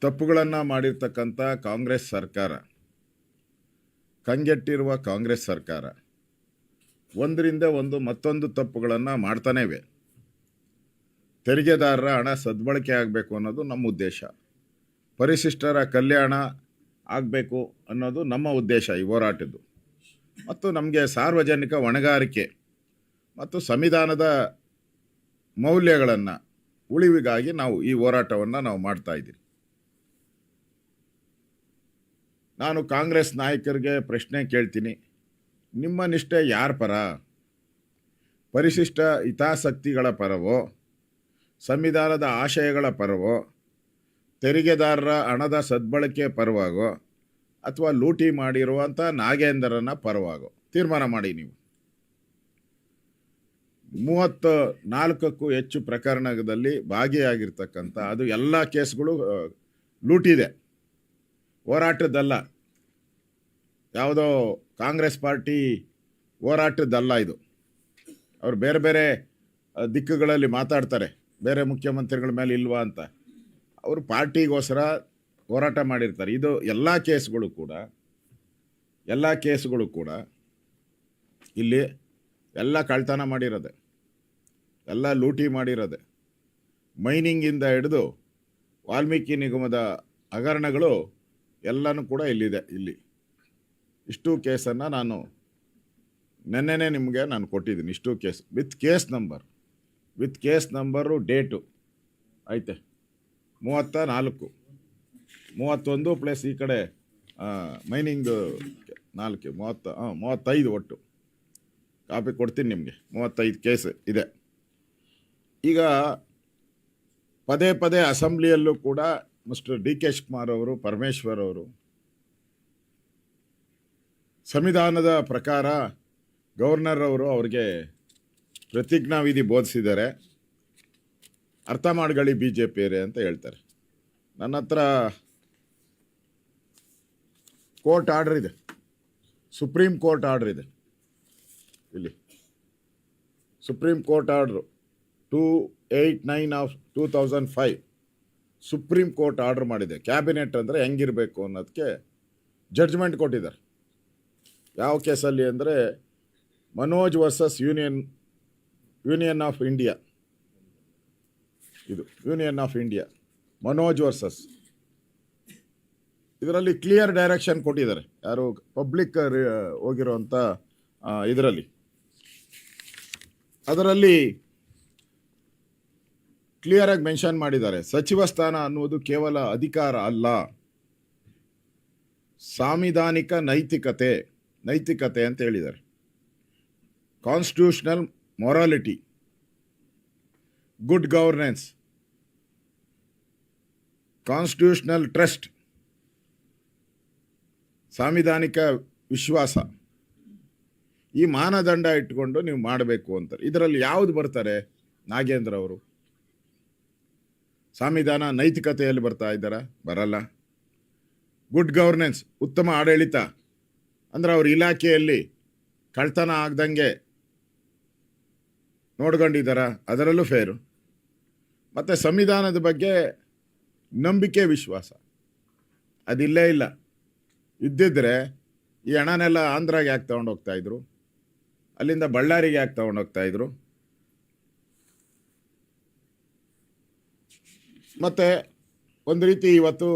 ತಪ್ಪುಗಳನ್ನು ಮಾಡಿರ್ತಕ್ಕಂಥ ಕಾಂಗ್ರೆಸ್ ಸರ್ಕಾರ, ಕಂಗೆಟ್ಟಿರುವ ಕಾಂಗ್ರೆಸ್ ಸರ್ಕಾರ ಒಂದರಿಂದ ಒಂದು ಮತ್ತೊಂದು ತಪ್ಪುಗಳನ್ನು ಮಾಡ್ತಾನೇ ಇವೆ. ತೆರಿಗೆದಾರರ ಹಣ ಸದ್ಬಳಕೆ ಆಗಬೇಕು ಅನ್ನೋದು ನಮ್ಮ ಉದ್ದೇಶ. ಪರಿಶಿಷ್ಟರ ಕಲ್ಯಾಣ ಆಗಬೇಕು ಅನ್ನೋದು ನಮ್ಮ ಉದ್ದೇಶ ಈ ಹೋರಾಟದ್ದು. ಮತ್ತು ನಮಗೆ ಸಾರ್ವಜನಿಕ ಹೊಣೆಗಾರಿಕೆ ಮತ್ತು ಸಂವಿಧಾನದ ಮೌಲ್ಯಗಳನ್ನು ಉಳಿವಿಗಾಗಿ ನಾವು ಈ ಹೋರಾಟವನ್ನು ನಾವು ಮಾಡ್ತಾ ಇದ್ದೀವಿ. ನಾನು ಕಾಂಗ್ರೆಸ್ ನಾಯಕರಿಗೆ ಪ್ರಶ್ನೆ ಕೇಳ್ತೀನಿ, ನಿಮ್ಮ ನಿಷ್ಠೆ ಯಾರ ಪರ? ಪರಿಶಿಷ್ಟ ಹಿತಾಸಕ್ತಿಗಳ ಪರವೋ, ಸಂವಿಧಾನದ ಆಶಯಗಳ ಪರವೋ, ತೆರಿಗೆದಾರರ ಹಣದ ಸದ್ಬಳಕೆ ಪರವಾಗೋ, ಅಥವಾ ಲೂಟಿ ಮಾಡಿರುವಂಥ ನಾಗೇಂದ್ರನ ಪರವಾಗೋ ತೀರ್ಮಾನ ಮಾಡಿ. ನೀವು 34ಕ್ಕೂ ಹೆಚ್ಚು ಪ್ರಕರಣದಲ್ಲಿ ಭಾಗಿಯಾಗಿರ್ತಕ್ಕಂಥ, ಅದು ಎಲ್ಲ ಕೇಸ್ಗಳು ಲೂಟಿದೆ, ಹೋರಾಟದ್ದಲ್ಲ, ಯಾವುದೋ ಕಾಂಗ್ರೆಸ್ ಪಾರ್ಟಿ ಹೋರಾಟದ್ದಲ್ಲ ಇದು. ಅವರು ಬೇರೆ ಬೇರೆ ದಿಕ್ಕುಗಳಲ್ಲಿ ಮಾತಾಡ್ತಾರೆ, ಬೇರೆ ಮುಖ್ಯಮಂತ್ರಿಗಳ ಮೇಲೆ ಇಲ್ವಾ ಅಂತ. ಅವರು ಪಾರ್ಟಿಗೋಸ್ಕರ ಹೋರಾಟ ಮಾಡಿರ್ತಾರೆ. ಇದು ಎಲ್ಲ ಕೇಸ್ಗಳು ಕೂಡ ಇಲ್ಲಿ ಎಲ್ಲ ಕಳ್ತನ ಮಾಡಿರೋದೆ, ಎಲ್ಲ ಲೂಟಿ ಮಾಡಿರೋದೆ. ಮೈನಿಂಗಿಂದ ಹಿಡಿದು ವಾಲ್ಮೀಕಿ ನಿಗಮದ ಹಗರಣಗಳು ಎಲ್ಲನೂ ಕೂಡ ಇಲ್ಲಿದೆ. ಇಲ್ಲಿ ಇಷ್ಟು ಕೇಸನ್ನು ನಾನು ನೆನ್ನೆನೇ ನಿಮಗೆ ನಾನು ಕೊಟ್ಟಿದ್ದೀನಿ. ಇಷ್ಟು case with case number date ಐತೆ 34, 31 ಪ್ಲಸ್ ಈ ಕಡೆ ಮೈನಿಂಗ್ 35 ಒಟ್ಟು ಕಾಪಿ ಕೊಡ್ತೀನಿ ನಿಮಗೆ. 35 ಕೇಸ್ ಇದೆ. ಈಗ ಪದೇ ಪದೇ ಅಸೆಂಬ್ಲಿಯಲ್ಲೂ ಕೂಡ ಮಿಸ್ಟರ್ ಡಿ ಕೆ ಶಿವಕುಮಾರ್ ಅವರು, ಪರಮೇಶ್ವರ್ ಅವರು ಸಂವಿಧಾನದ ಪ್ರಕಾರ ಗವರ್ನರ್ ಅವರು ಅವ್ರಿಗೆ ಪ್ರತಿಜ್ಞಾವಿಧಿ ಬೋಧಿಸಿದ್ದಾರೆ. ಅರ್ಥ ಮಾಡ್ಕೊಳ್ಳಿ BJP ಅಂತ ಹೇಳ್ತಾರೆ. ನನ್ನ ಹತ್ರ ಕೋರ್ಟ್ ಆರ್ಡರ್ ಇದೆ, ಸುಪ್ರೀಂ ಕೋರ್ಟ್ ಆರ್ಡರ್ ಇದೆ. ಇಲ್ಲಿ supreme court order 289/2005 supreme court order ಮಾಡಿದೆ. ಕ್ಯಾಬಿನೆಟ್ ಅಂದರೆ ಹೆಂಗಿರಬೇಕು ಅನ್ನೋದಕ್ಕೆ ಜಡ್ಜ್ಮೆಂಟ್ ಕೊಟ್ಟಿದ್ದಾರೆ. ಯಾವ ಕೇಸಲ್ಲಿ ಅಂದರೆ Manoj versus union of India. ಇದು union of India, Manoj versus. ಇದರಲ್ಲಿ ಕ್ಲಿಯರ್ ಡೈರೆಕ್ಷನ್ ಕೊಟ್ಟಿದ್ದಾರೆ. ಯಾರು ಪಬ್ಲಿಕ್ ಹೋಗಿರೋಂಥ ಅದರಲ್ಲಿ ಕ್ಲಿಯರಾಗಿ ಮೆನ್ಷನ್ ಮಾಡಿದ್ದಾರೆ, ಸಚಿವ ಸ್ಥಾನ ಅನ್ನುವುದು ಕೇವಲ ಅಧಿಕಾರ ಅಲ್ಲ, ಸಾಂವಿಧಾನಿಕ ನೈತಿಕತೆ ಅಂತ ಹೇಳಿದ್ದಾರೆ. Constitutional morality, good governance, constitutional trust, ಸಾಂವಿಧಾನಿಕ ವಿಶ್ವಾಸ, ಈ ಮಾನದಂಡ ಇಟ್ಕೊಂಡು ನೀವು ಮಾಡಬೇಕು ಅಂತಾರೆ. ಇದರಲ್ಲಿ ಯಾವುದು ಬರ್ತಾರೆ? ನಾಗೇಂದ್ರ ಅವರು ಸಂವಿಧಾನ ನೈತಿಕತೆಯಲ್ಲಿ ಬರ್ತಾ ಇದ್ದಾರಾ? ಬರಲ್ಲ. ಗುಡ್ ಗವರ್ನೆನ್ಸ್, ಉತ್ತಮ ಆಡಳಿತ ಅಂದರೆ ಅವ್ರ ಇಲಾಖೆಯಲ್ಲಿ ಕಳ್ತನ ಆಗ್ದಂಗೆ ನೋಡ್ಕೊಂಡಿದ್ದಾರಾ? ಅದರಲ್ಲೂ ಫೇರು. ಮತ್ತು ಸಂವಿಧಾನದ ಬಗ್ಗೆ ನಂಬಿಕೆ, ವಿಶ್ವಾಸ ಅದಿಲ್ಲೇ ಇಲ್ಲ. ಇದ್ದಿದ್ರೆ ಈ ಹಣನೆಲ್ಲ ಆಂಧ್ರಾಗೆ ಯಾಕೆ ತೊಗೊಂಡೋಗ್ತಾಯಿದ್ರು? ಅಲ್ಲಿಂದ ಬಳ್ಳಾರಿಗೆ ಯಾಕೆ ತೊಗೊಂಡೋಗ್ತಾಯಿದ್ರು? ಮತ್ತು ಒಂದು ರೀತಿ ಇವತ್ತು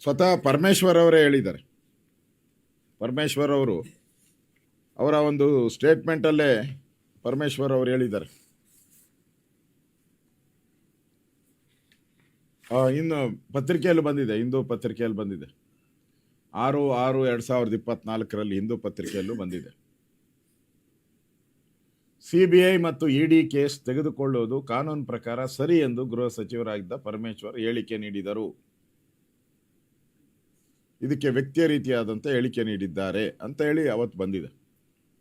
ಸ್ವತಃ ಪರಮೇಶ್ವರ್ ಅವರೇ ಹೇಳಿದ್ದಾರೆ. ಪರಮೇಶ್ವರ್ ಅವರು ಅವರ ಒಂದು ಸ್ಟೇಟ್ಮೆಂಟಲ್ಲೇ ಪರಮೇಶ್ವರ್ ಅವರು ಹೇಳಿದ್ದಾರೆ, ಇನ್ನು ಪತ್ರಿಕೆಯಲ್ಲಿ ಬಂದಿದೆ, ಹಿಂದೂ ಪತ್ರಿಕೆಯಲ್ಲಿ ಬಂದಿದೆ, 6/6/2024 ಹಿಂದೂ ಪತ್ರಿಕೆಯಲ್ಲೂ ಬಂದಿದೆ. CBI ಮತ್ತು ED ಕೇಸ್ ತೆಗೆದುಕೊಳ್ಳುವುದು ಕಾನೂನು ಪ್ರಕಾರ ಸರಿ ಎಂದು ಗೃಹ ಸಚಿವರಾಗಿದ್ದ ಪರಮೇಶ್ವರ್ ಹೇಳಿಕೆ ನೀಡಿದರು. ಇದಕ್ಕೆ ವ್ಯಕ್ತಿಯ ರೀತಿಯಾದಂಥ ಹೇಳಿಕೆ ನೀಡಿದ್ದಾರೆ ಅಂತ ಹೇಳಿ ಅವತ್ತು ಬಂದಿದೆ.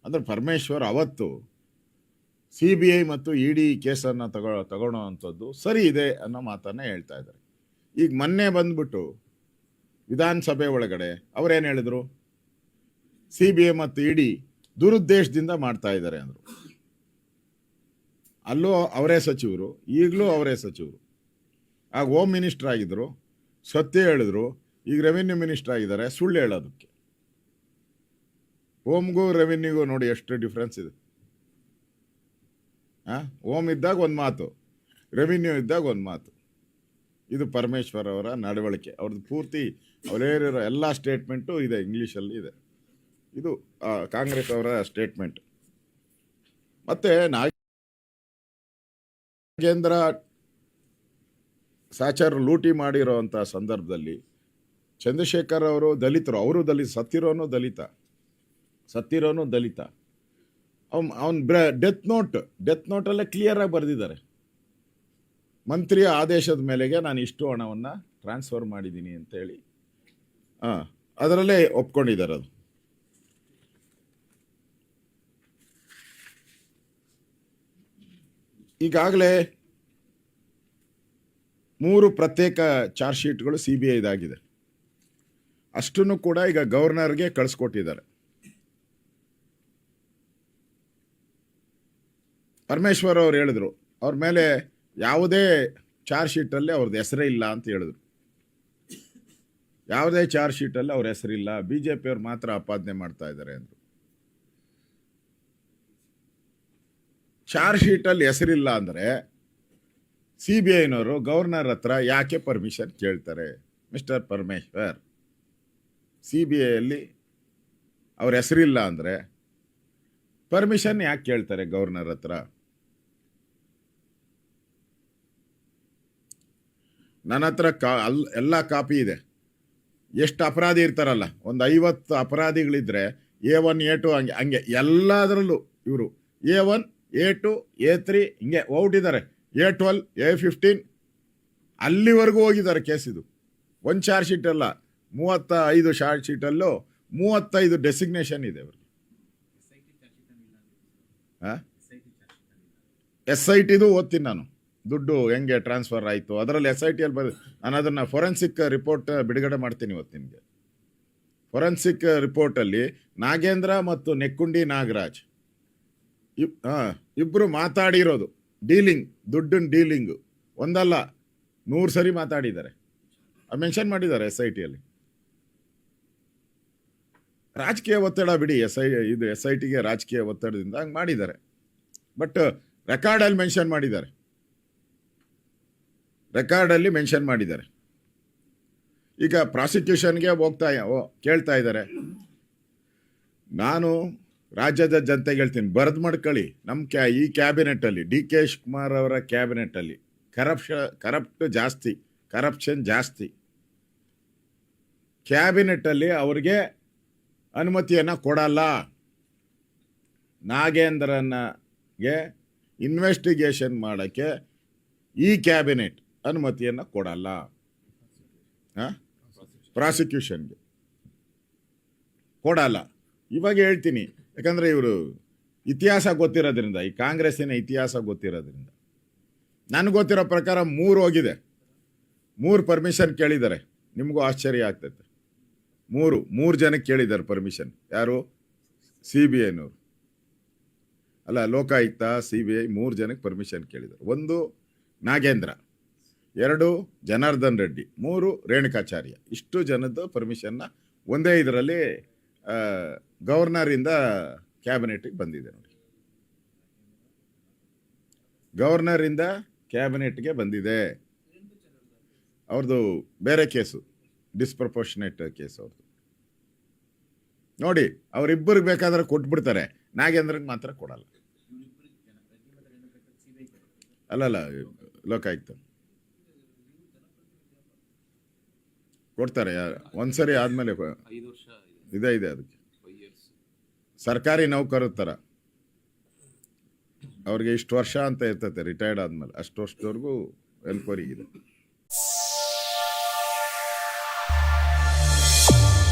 ಅಂದರೆ ಪರಮೇಶ್ವರ್ ಅವತ್ತು CBI ಮತ್ತು ED ಕೇಸನ್ನು ತಗೊಳ್ಳೋ ಅಂಥದ್ದು ಸರಿ ಇದೆ ಅನ್ನೋ ಮಾತನ್ನೇ ಹೇಳ್ತಾ ಇದ್ದಾರೆ. ಈಗ ಮೊನ್ನೆ ಬಂದ್ಬಿಟ್ಟು ವಿಧಾನಸಭೆ ಒಳಗಡೆ ಅವರೇನು ಹೇಳಿದ್ರು? CBI ಮತ್ತು ED ದುರುದ್ದೇಶದಿಂದ ಮಾಡ್ತಾ ಇದ್ದಾರೆ ಅಂದರು. ಅಲ್ಲೂ ಅವರೇ ಸಚಿವರು, ಈಗಲೂ ಅವರೇ ಸಚಿವರು. ಆಗ ಹೋಮ್ ಮಿನಿಸ್ಟರ್ ಆಗಿದ್ರು, ಸತ್ಯ ಹೇಳಿದ್ರು. ಈಗ ರೆವಿನ್ಯೂ ಮಿನಿಸ್ಟರ್ ಆಗಿದ್ದಾರೆ, ಸುಳ್ಳು ಹೇಳೋದಕ್ಕೆ. ಹೋಮ್ಗೂ ರೆವಿನ್ಯೂಗೂ ನೋಡಿ ಎಷ್ಟು ಡಿಫ್ರೆನ್ಸ್ ಇದೆ. ಹೋಮ್ ಇದ್ದಾಗ ಒಂದು ಮಾತು, ರೆವಿನ್ಯೂ ಇದ್ದಾಗ ಒಂದು ಮಾತು. ಇದು ಪರಮೇಶ್ವರ್ ಅವರ ನಡವಳಿಕೆ. ಅವ್ರದ್ದು ಪೂರ್ತಿ ಅವರೇರಿರೋ ಎಲ್ಲ ಸ್ಟೇಟ್ಮೆಂಟು ಇದೆ, ಇಂಗ್ಲೀಷಲ್ಲಿ ಇದೆ. ಇದು ಕಾಂಗ್ರೆಸ್ ಅವರ ಸ್ಟೇಟ್ಮೆಂಟ್. ಮತ್ತು ನಾಗೇಂದ್ರ ಸಾಚಾರ್ ಲೂಟಿ ಮಾಡಿರೋವಂಥ ಸಂದರ್ಭದಲ್ಲಿ ಚಂದ್ರಶೇಖರ್ ಅವರು ದಲಿತರು, ಅವರು ದಲಿತ, ಸತ್ತಿರೋನು ದಲಿತ. ಅವನ ಡೆತ್ ನೋಟಲ್ಲೇ ಕ್ಲಿಯರಾಗಿ ಬರೆದಿದ್ದಾರೆ, ಮಂತ್ರಿಯ ಆದೇಶದ ಮೇಲೆಗೆ ನಾನು ಇಷ್ಟು ಹಣವನ್ನು ಟ್ರಾನ್ಸ್ಫರ್ ಮಾಡಿದ್ದೀನಿ ಅಂತೇಳಿ. ಅದರಲ್ಲೇ ಒಪ್ಕೊಂಡಿದ್ದಾರೆ. ಅದು ಈಗಾಗಲೇ 3 ಪ್ರತ್ಯೇಕ ಚಾರ್ಜ್ ಶೀಟ್ಗಳು CBIದಾಗಿದೆ. ಅಷ್ಟನ್ನು ಕೂಡ ಈಗ ಗವರ್ನರ್ಗೆ ಕಳಿಸ್ಕೊಟ್ಟಿದ್ದಾರೆ. ಪರಮೇಶ್ವರ್ ಅವ್ರು ಹೇಳಿದ್ರು, ಅವ್ರ ಮೇಲೆ ಯಾವುದೇ ಚಾರ್ಜ್ ಶೀಟಲ್ಲಿ ಅವ್ರದ್ದು ಹೆಸರೇ ಇಲ್ಲ ಅಂತ ಹೇಳಿದ್ರು. ಯಾವುದೇ ಚಾರ್ಜ್ ಶೀಟಲ್ಲಿ ಅವ್ರ ಹೆಸರಿಲ್ಲ, BJP ಅವ್ರು ಮಾತ್ರ ಆಪಾದನೆ ಮಾಡ್ತಾ ಇದ್ದಾರೆ ಅಂದರು. ಚಾರ್ಜ್ ಶೀಟಲ್ಲಿ ಹೆಸರಿಲ್ಲ ಅಂದರೆ CBIನವರು ಗವರ್ನರ್ ಹತ್ರ ಯಾಕೆ ಪರ್ಮಿಷನ್ ಕೇಳ್ತಾರೆ? ಮಿಸ್ಟರ್ ಪರಮೇಶ್ವರ್, CBIಯಲ್ಲಿ ಅವ್ರ ಹೆಸರಿಲ್ಲ ಅಂದರೆ ಪರ್ಮಿಷನ್ ಯಾಕೆ ಕೇಳ್ತಾರೆ ಗವರ್ನರ್ ಹತ್ರ? ನನ್ನ ಹತ್ರ ಎಲ್ಲ ಕಾಪಿ ಇದೆ. ಎಷ್ಟು ಅಪರಾಧಿ ಇರ್ತಾರಲ್ಲ, ಒಂದು 50 ಅಪರಾಧಿಗಳಿದ್ರೆ A1 A2 ಹಂಗೆ ಎಲ್ಲದರಲ್ಲೂ ಇವರು A1 A2 A3 ಹಿಂಗೆ ಹೋಗ್ಬಿಟ್ಟಿದ್ದಾರೆ. A12 A15 ಅಲ್ಲಿವರೆಗೂ ಹೋಗಿದ್ದಾರೆ ಕೇಸ್. ಇದು ಒಂದು ಚಾರ್ಜ್ ಶೀಟ್ ಅಲ್ಲ, 35 ಚಾರ್ಜ್ ಶೀಟಲ್ಲೂ 35 ಡೆಸಿಗ್ನೇಷನ್ ಇದೆ ಅವ್ರಿಗೆ. SITದು ಓದ್ತೀನಿ ನಾನು, ದುಡ್ಡು ಹೆಂಗೆ ಟ್ರಾನ್ಸ್ಫರ್ ಆಯಿತು ಅದರಲ್ಲಿ. SITಯಲ್ಲಿ ನಾನು ಅದನ್ನು ಫೊರೆನ್ಸಿಕ್ ರಿಪೋರ್ಟ್ ಬಿಡುಗಡೆ ಮಾಡ್ತೀನಿ ಇವತ್ತು ನಿಮಗೆ. ಫೊರೆನ್ಸಿಕ್ ರಿಪೋರ್ಟಲ್ಲಿ ನಾಗೇಂದ್ರ ಮತ್ತು ನೆಕ್ಕುಂಡಿ ನಾಗರಾಜ್ ಇಬ್ಬರು ಮಾತಾಡಿರೋದು ದುಡ್ಡಿನ ಡೀಲಿಂಗು ಒಂದಲ್ಲ 100 ಸರಿ ಮಾತಾಡಿದ್ದಾರೆ. ಮೆನ್ಷನ್ ಮಾಡಿದ್ದಾರೆ SITಯಲ್ಲಿ. ರಾಜಕೀಯ ಒತ್ತಡ ಬಿಡಿ, SITಗೆ ರಾಜಕೀಯ ಒತ್ತಡದಿಂದ ಹಂಗೆ ಮಾಡಿದ್ದಾರೆ. ಬಟ್ ರೆಕಾರ್ಡಲ್ಲಿ ಮೆನ್ಷನ್ ಮಾಡಿದ್ದಾರೆ. ಈಗ ಪ್ರಾಸಿಕ್ಯೂಷನ್ಗೆ ಕೇಳ್ತಾ ಇದ್ದಾರೆ. ನಾನು ರಾಜ್ಯದ ಜನತೆಗೆ ಹೇಳ್ತೀನಿ, ಬರೆದು ಮಾಡ್ಕೊಳ್ಳಿ. ನಮ್ಮ ಈ ಕ್ಯಾಬಿನೆಟಲ್ಲಿ DK ಶಿವಕುಮಾರ್ ಅವರ ಕ್ಯಾಬಿನೆಟಲ್ಲಿ ಕರಪ್ಷನ್ ಜಾಸ್ತಿ. ಕ್ಯಾಬಿನೆಟಲ್ಲಿ ಅವ್ರಿಗೆ ಅನುಮತಿಯನ್ನು ಕೊಡಲ್ಲ. ನಾಗೇಂದ್ರನಿಗೆ ಇನ್ವೆಸ್ಟಿಗೇಷನ್ ಮಾಡೋಕ್ಕೆ ಈ ಕ್ಯಾಬಿನೆಟ್ ಅನುಮತಿಯನ್ನು ಕೊಡಲ್ಲ. ಪ್ರಾಸಿಕ್ಯೂಷನ್ಗೆ ಕೊಡಲ್ಲ. ಇವಾಗ ಹೇಳ್ತೀನಿ, ಯಾಕಂದರೆ ಇವರು ಇತಿಹಾಸ ಗೊತ್ತಿರೋದ್ರಿಂದ, ಈ ಕಾಂಗ್ರೆಸ್ಸಿನ ಇತಿಹಾಸ ಗೊತ್ತಿರೋದ್ರಿಂದ. ನನಗೆ ಗೊತ್ತಿರೋ ಪ್ರಕಾರ 3 ಹೋಗಿದೆ, 3 ಪರ್ಮಿಷನ್ ಕೇಳಿದ್ದಾರೆ. ನಿಮಗೂ ಆಶ್ಚರ್ಯ ಆಗ್ತೈತೆ. 3 ಜನಕ್ಕೆ ಕೇಳಿದ್ದಾರೆ ಪರ್ಮಿಷನ್. ಯಾರು? CBIನವರು ಅಲ್ಲ, ಲೋಕಾಯುಕ್ತ, CBI 3 ಜನಕ್ಕೆ ಪರ್ಮಿಷನ್ ಕೇಳಿದ್ದಾರೆ. 1 ನಾಗೇಂದ್ರ, 2 ಜನಾರ್ದನ್ ರೆಡ್ಡಿ, 3 ರೇಣುಕಾಚಾರ್ಯ. ಇಷ್ಟು ಜನದ್ದು ಪರ್ಮಿಷನ್ನ ಒಂದೇ ಇದರಲ್ಲಿ ಗವರ್ನರಿಂದ ಕ್ಯಾಬಿನೆಟ್ಗೆ ಬಂದಿದೆ ನೋಡಿ. ಗವರ್ನರಿಂದ ಕ್ಯಾಬಿನೆಟ್ಗೆ ಬಂದಿದೆ. ಅವ್ರದ್ದು ಬೇರೆ ಕೇಸು, ಡಿಸ್ಪ್ರಪೋರ್ಷನೇಟ್ ಕೇಸ್ ಅವ್ರದ್ದು. ನೋಡಿ, ಅವರಿಬ್ಬರಿಗೆ ಬೇಕಾದ್ರೆ ಕೊಟ್ಬಿಡ್ತಾರೆ, ನಾಗೇಂದ್ರಗೆ ಮಾತ್ರ ಕೊಡಲ್ಲ. ಅಲ್ಲಲ್ಲ, ಲೋಕಾಯುಕ್ತ ಕೊಡ್ತಾರೆ. ಒಂದ್ಸರಿ ಆದಮೇಲೆ ಇದೆ ಅದಕ್ಕೆ. ಸರ್ಕಾರಿ ನೌಕರರ ಥರ ಅವ್ರಿಗೆ ಇಷ್ಟು ವರ್ಷ ಅಂತ ಇರ್ತೈತೆ, ರಿಟೈರ್ಡ್ ಆದಮೇಲೆ ಅಷ್ಟು ವರ್ಷದವರೆಗೂ ಎನ್ಕ್ವೈರಿ ಇದೆ.